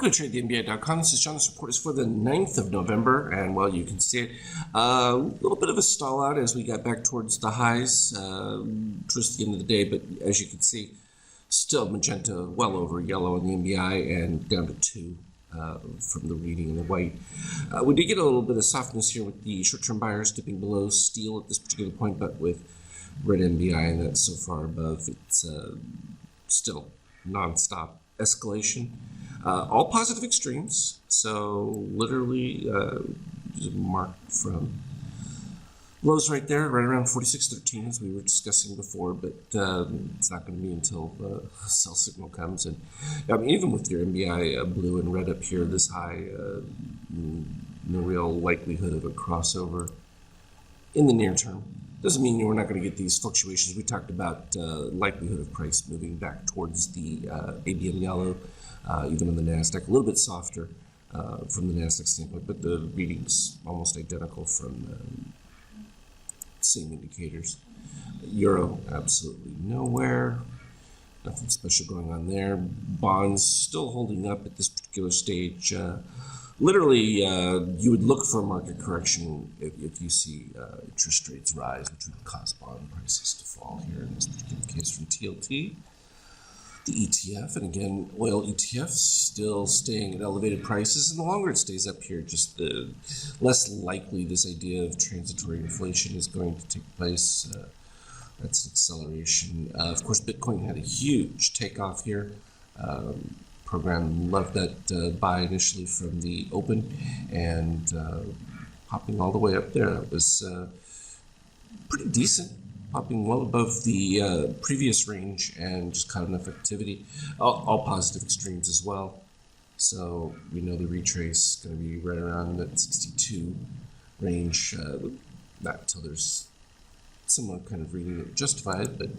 Welcome to TradeTheNBA.com. This is John. This report is for the 9th of November, and well, you can see it. A little bit of a stall out as we got back towards the highs towards the end of the day, but as you can see, still magenta well over yellow in the NBI and down to 2 from the reading in the white. We did get a little bit of softness here with the short-term buyers dipping below steel at this particular point, but with red NBI and that's so far above, it's still non-stop escalation. All positive extremes, so literally just a mark from lows right there, right around 46.13 as we were discussing before, but it's not going to be until the sell signal comes. And I mean, even with your NBI blue and red up here this high, no real likelihood of a crossover in the near term. Doesn't mean we're not going to get these fluctuations. We talked about likelihood of price moving back towards the ABM yellow, even on the NASDAQ, a little bit softer from the NASDAQ standpoint, but the reading's almost identical from same indicators. Euro, absolutely nowhere. Nothing special going on there. Bonds still holding up at this particular stage. Literally, you would look for a market correction if you see interest rates rise, which would cause bond prices to fall here in this particular case from TLT. The ETF, and again, oil ETFs still staying at elevated prices, and the longer it stays up here, just the less likely this idea of transitory inflation is going to take place. That's an acceleration. Of course, Bitcoin had a huge takeoff here. Program loved that buy initially from the open, and popping all the way up there. It was pretty decent. Popping well above the previous range and just caught enough activity. All positive extremes as well. So we know the retrace is going to be right around that 62 range. Not until there's similar kind of reading that justify it, but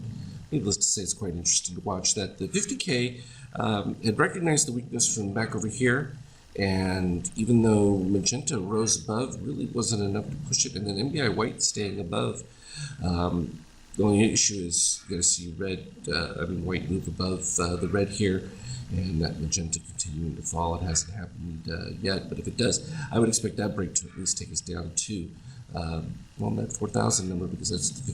needless to say, it's quite interesting to watch that. The 50K had recognized the weakness from back over here, and even though magenta rose above, really wasn't enough to push it, and then NBI white staying above. The only issue is you got to see white move above the red here, and that magenta continuing to fall. It hasn't happened yet, but if it does, I would expect that break to at least take us down to that 4,000 number, because that's the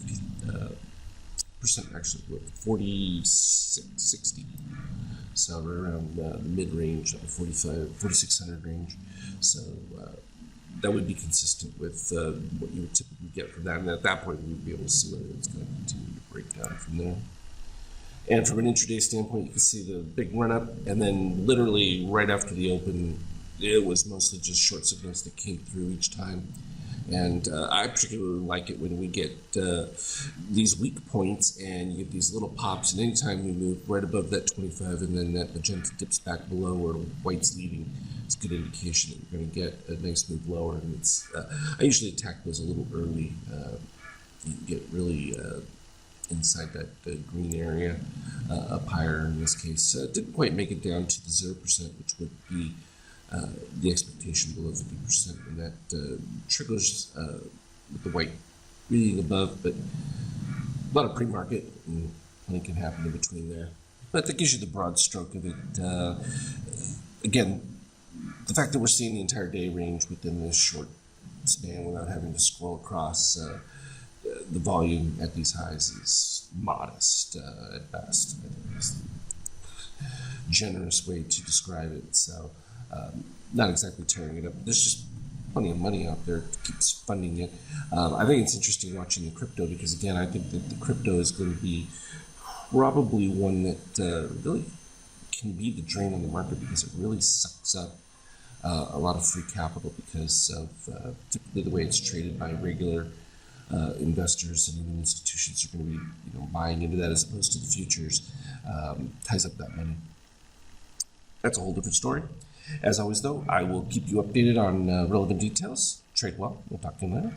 50% actually, 4660. So right around the mid-range of the 4600 range. So that would be consistent with what you would typically get from that. And at that point, we would be able to see whether it's going to continue to break down from there. And from an intraday standpoint, you can see the big run-up. And then literally right after the open, it was mostly just short signals that came through each time. And I particularly like it when we get these weak points and you get these little pops. And anytime we move right above that 25 and then that magenta dips back below where white's leading, it's a good indication that you're going to get a nice move lower. And it's I usually attack those a little early. You get really inside that green area up higher in this case. Didn't quite make it down to the 0%, which would be the expectation below 50%, and that triggers with the white reading above, but a lot of pre-market, and plenty can happen in between there. But that gives you the broad stroke of it. Again, the fact that we're seeing the entire day range within this short span without having to scroll across the volume at these highs is modest at best. I think it's a generous way to describe it. So not exactly tearing it up. There's just plenty of money out there that keeps funding it. I think it's interesting watching the crypto, because again, I think that the crypto is going to be probably one that really can be the drain on the market, because it really sucks up a lot of free capital because of typically the way it's traded by regular investors, and even institutions are going to be buying into that as opposed to the futures. Ties up that money. That's a whole different story. As always, though, I will keep you updated on relevant details. Trade well. We'll talk to you later.